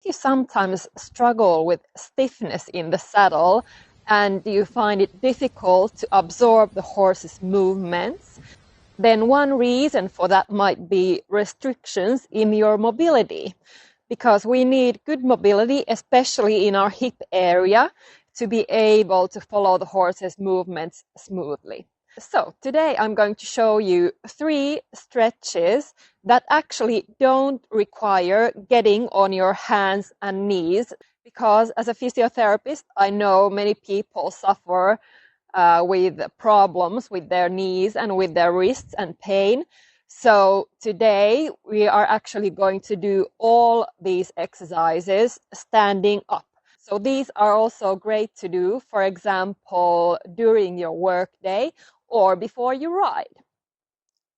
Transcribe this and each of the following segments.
You sometimes struggle with stiffness in the saddle and you find it difficult to absorb the horse's movements, then one reason for that might be restrictions in your mobility, because we need good mobility, especially in our hip area, to be able to follow the horse's movements smoothly. So today I'm going to show you 3 stretches that actually don't require getting on your hands and knees, because as a physiotherapist, I know many people suffer with problems with their knees and with their wrists and pain. So today we are actually going to do all these exercises standing up. So these are also great to do, for example, during your workday or before you ride.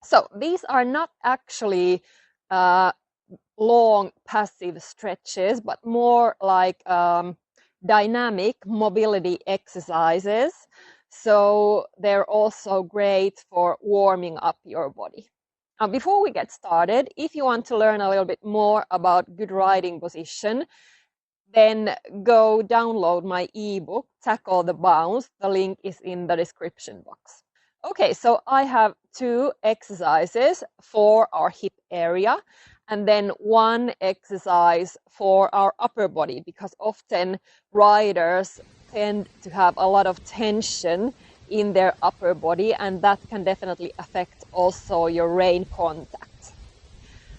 So these are not actually long passive stretches, but more like dynamic mobility exercises. So they're also great for warming up your body. Now, before we get started, if you want to learn a little bit more about good riding position, then go download my ebook, Tackle the Bounce. The link is in the description box. Okay, so I have 2 exercises for our hip area and then 1 exercise for our upper body, because often riders tend to have a lot of tension in their upper body, and that can definitely affect also your rein contact.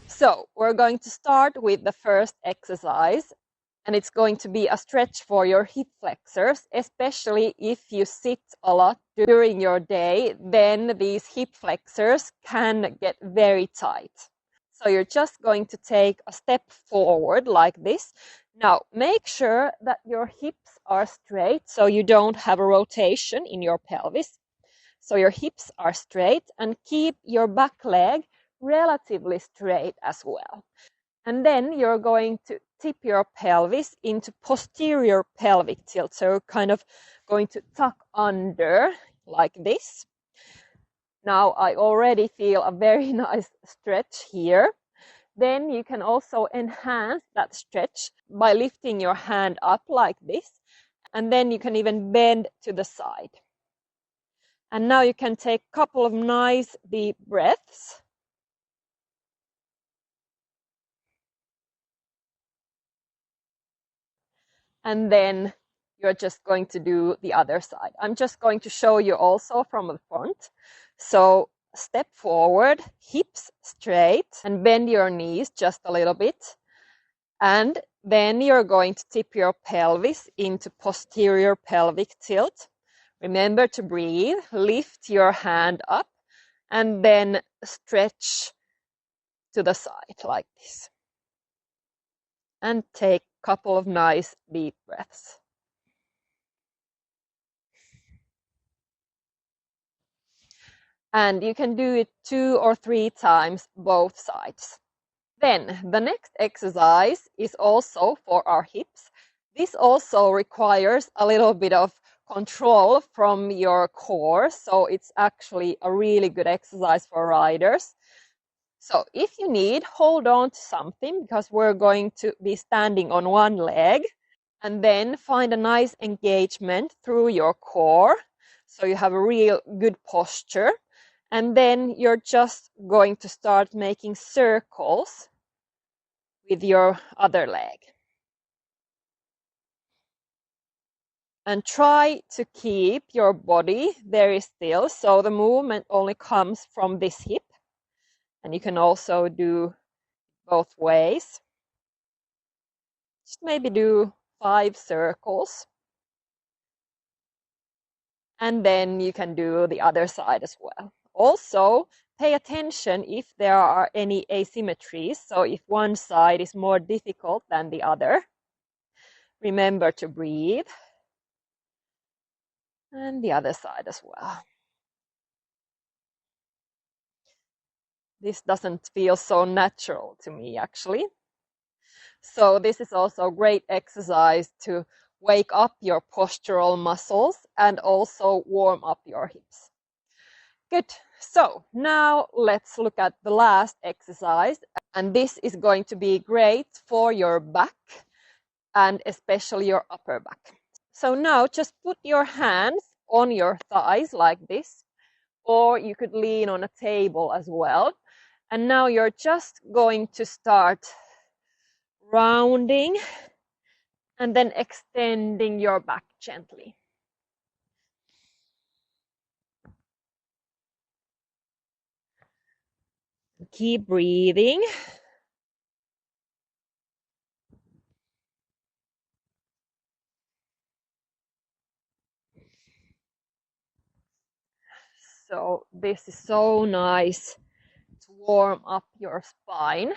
So we're going to start with the first exercise, and it's going to be a stretch for your hip flexors, especially if you sit a lot during your day, then these hip flexors can get very tight. So you're just going to take a step forward like this. Now, make sure that your hips are straight so you don't have a rotation in your pelvis. So your hips are straight, and keep your back leg relatively straight as well. And then you're going to tip your pelvis into posterior pelvic tilt. So you're kind of going to tuck under like this. Now I already feel a very nice stretch here. Then you can also enhance that stretch by lifting your hand up like this. And then you can even bend to the side. And now you can take a couple of nice deep breaths. And then you're just going to do the other side. I'm just going to show you also from the front. So step forward, hips straight, and bend your knees just a little bit. And then you're going to tip your pelvis into posterior pelvic tilt. Remember to breathe, lift your hand up, and then stretch to the side like this. And take a couple of nice deep breaths. And you can do it 2 or 3 times both sides. Then the next exercise is also for our hips. This also requires a little bit of control from your core, so it's actually a really good exercise for riders. So if you need, hold on to something, because we're going to be standing on one leg, and then find a nice engagement through your core, so you have a real good posture. And then you're just going to start making circles with your other leg. And try to keep your body very still, so the movement only comes from this hip. And you can also do both ways. Just maybe do 5 circles. And then you can do the other side as well. Also, pay attention if there are any asymmetries. So if one side is more difficult than the other, remember to breathe. And the other side as well. This doesn't feel so natural to me, actually. So this is also a great exercise to wake up your postural muscles and also warm up your hips. Good. So now let's look at the last exercise. And this is going to be great for your back and especially your upper back. So now just put your hands on your thighs like this, or you could lean on a table as well. And now you're just going to start rounding and then extending your back gently. Keep breathing. So this is so nice to warm up your spine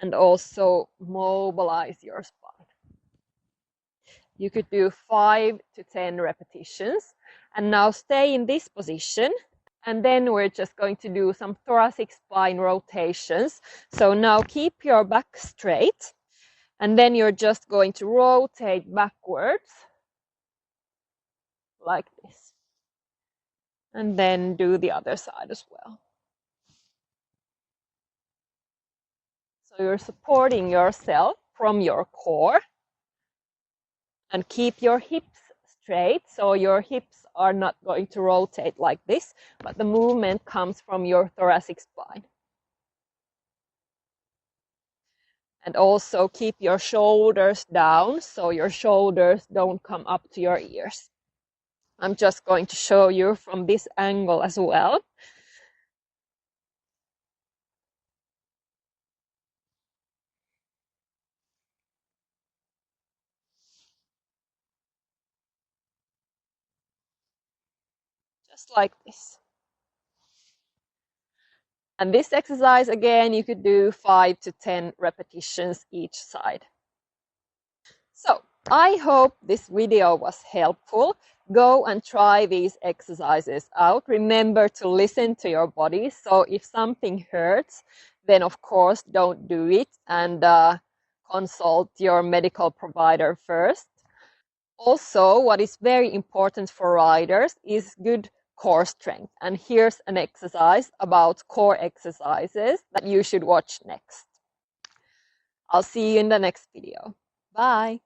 and also mobilize your spine. You could do 5 to 10 repetitions. And now stay in this position. And then we're just going to do some thoracic spine rotations. So now keep your back straight. And then you're just going to rotate backwards like this. And then do the other side as well. So you're supporting yourself from your core. And keep your hips straight. So your hips are not going to rotate like this, but the movement comes from your thoracic spine. And also keep your shoulders down so your shoulders don't come up to your ears. I'm just going to show you from this angle as well. Just like this. And this exercise, again, you could do 5 to 10 repetitions each side. So I hope this video was helpful. Go and try these exercises out. Remember to listen to your body. So if something hurts, then of course don't do it, and consult your medical provider first. Also, what is very important for riders is good core strength. And here's an exercise about core exercises that you should watch next. I'll see you in the next video. Bye.